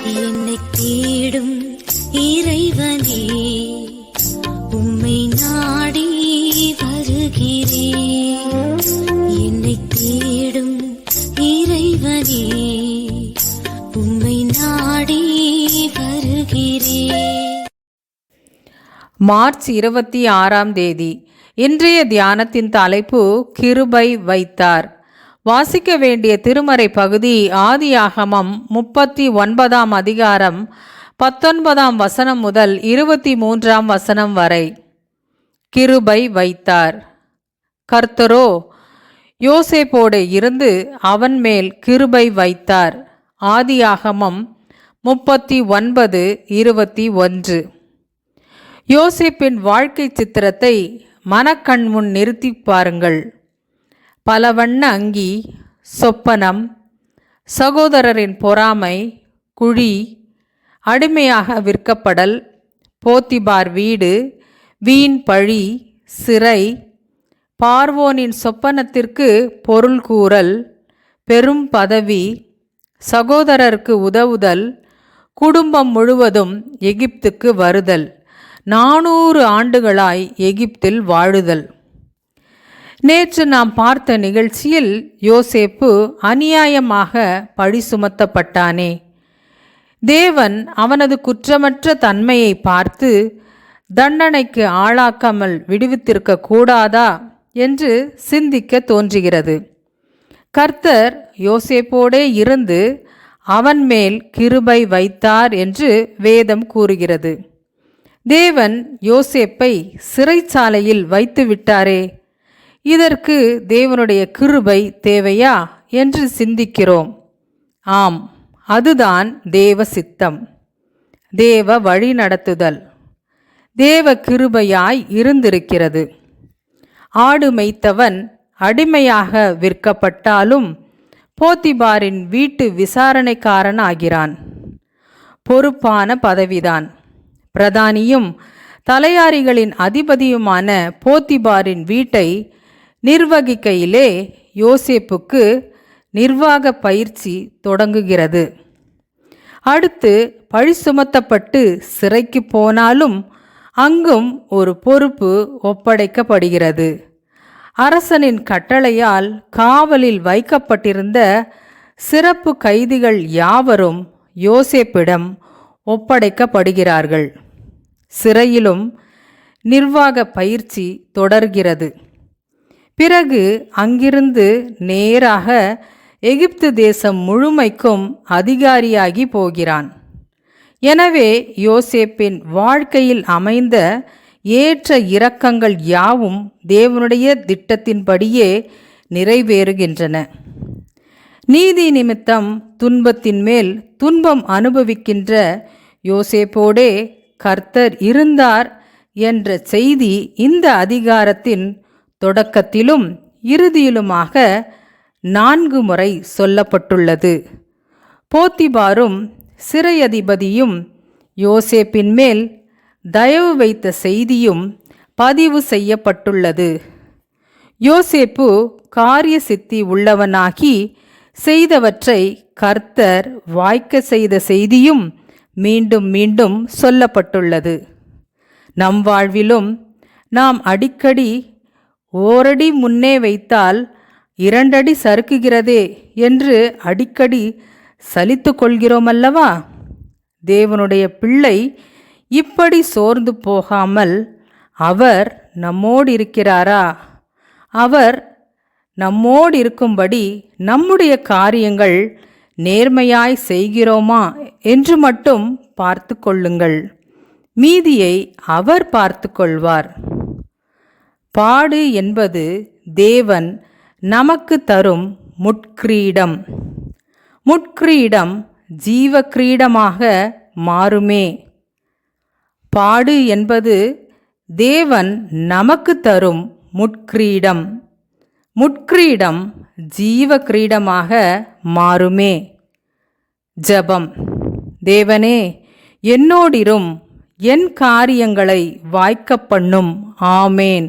என்னை தேடும் இறைவனே, உம்மை நாடி வருகிறேன். என்னை தேடும் இறைவனே, உம்மை நாடி வருகிறேன். மார்ச் 26 இன்றைய தியானத்தின் தலைப்பு கிருபை வைத்தார். வாசிக்க வேண்டிய திருமறை பகுதி ஆதியாகமம் 39 அதிகாரம் 19 முதல் 23 வரை. கிருபை வைத்தார். கர்த்தரோ யோசேப்போடு இருந்து அவன் மேல் கிருபை வைத்தார். ஆதியாகமம் 39:21. யோசேப்பின் வாழ்க்கை சித்திரத்தை மனக்கண் முன் நிறுத்தி பாருங்கள். பலவண்ண அங்கி, சொப்பனம், சகோதரரின் பொறாமை, குழி, அடிமையாக விற்கப்படல், போத்திபார் வீடு, வீண் பழி, சிறை, பார்வோனின் சொப்பனத்திற்கு பொருள் கூறல், பெரும் பதவி, சகோதரருக்கு உதவுதல், குடும்பம் முழுவதும் எகிப்துக்கு வருதல், 400 ஆண்டுகளாய் எகிப்தில் வாழுதல். நேற்று நாம் பார்த்த நிகழ்ச்சியில் யோசேப்பு அநியாயமாக பழி சுமத்தப்பட்டானே. தேவன் அவனது குற்றமற்ற தன்மையை பார்த்து தண்டனைக்கு ஆளாக்காமல் விடுவித்திருக்க கூடாதா என்று சிந்திக்க தோன்றுகிறது. கர்த்தர் யோசேப்போடே இருந்து அவன் மேல் கிருபை வைத்தார் என்று வேதம் கூறுகிறது. தேவன் யோசேப்பை சிறைச்சாலையில் வைத்து விட்டாரே, இதற்கு தேவனுடைய கிருபை தேவையா என்று சிந்திக்கிறோம். ஆம், அதுதான் தேவ சித்தம், தேவ வழி நடத்துதல், தேவ கிருபையாய் இருந்திருக்கிறது. ஆடு மேய்த்தவன் அடிமையாக விற்கப்பட்டாலும் போத்திபாரின் வீட்டு விசாரணைக்காரன் ஆகிறான். பொறுப்பான பதவிதான். பிரதானியும் தலையாரிகளின் அதிபதியுமான போத்திபாரின் வீட்டை நிர்வகிக்கையிலே யோசேப்புக்கு நிர்வாக பயிற்சி தொடங்குகிறது. அடுத்து பழி சுமத்தப்பட்டு சிறைக்கு போனாலும் அங்கும் ஒரு பொறுப்பு ஒப்படைக்கப்படுகிறது. அரசனின் கட்டளையால் காவலில் வைக்கப்பட்டிருந்த சிறப்பு கைதிகள் யாவரும் யோசேப்பிடம் ஒப்படைக்கப்படுகிறார்கள். சிறையிலும் நிர்வாக பயிற்சி தொடர்கிறது. பிறகு அங்கிருந்து நேராக எகிப்து தேசம் முழுமைக்கும் அதிகாரியாகி போகிறான். எனவே யோசேப்பின் வாழ்க்கையில் அமைந்த ஏற்ற இரக்கங்கள் யாவும் தேவனுடைய திட்டத்தின்படியே நிறைவேறுகின்றன. நீதி நிமித்தம் துன்பத்தின் மேல் துன்பம் அனுபவிக்கின்ற யோசேப்போடே கர்த்தர் இருந்தார் என்ற செய்தி இந்த அதிகாரத்தின் தொடக்கத்திலும் இறுதியிலுமாக 4 முறை சொல்லப்பட்டுள்ளது. போத்திபாரும் சிறையதிபதியும் யோசேப்பின் மேல் தயவு வைத்த செய்தியும் பதிவு செய்யப்பட்டுள்ளது. யோசேப்பு காரிய சித்தி உள்ளவனாகி செய்தவற்றை கர்த்தர் வாய்க்க செய்த செய்தியும் மீண்டும் மீண்டும் சொல்லப்பட்டுள்ளது. நம் வாழ்விலும் நாம் அடிக்கடி ஓரடி முன்னே வைத்தால் 2 அடி சறுக்குகிறதே என்று அடிக்கடி சலித்து கொள்கிறோமல்லவா? தேவனுடைய பிள்ளை இப்படி சோர்ந்து போகாமல் அவர் நம்மோடு இருக்கிறாரா? அவர் நம்மோடு இருக்கும்படி நம்முடைய காரியங்கள் நேர்மையாய் செய்கிறோமா என்று மட்டும் பார்த்து கொள்ளுங்கள். மீதியை அவர் பார்த்து கொள்வார். பாடு என்பது தேவன் நமக்கு தரும் முட்கிரீடம். முட்கிரீடம் ஜீவ கிரீடமாக மாறுமே. பாடு என்பது தேவன் நமக்கு தரும் முட்கிரீடம். முட்கிரீடம் ஜீவ கிரீடமாக மாறுமே. ஜெபம். தேவனே, என்னோடிரும், என் காரியங்களை வாய்க்க பண்ணும். ஆமேன்.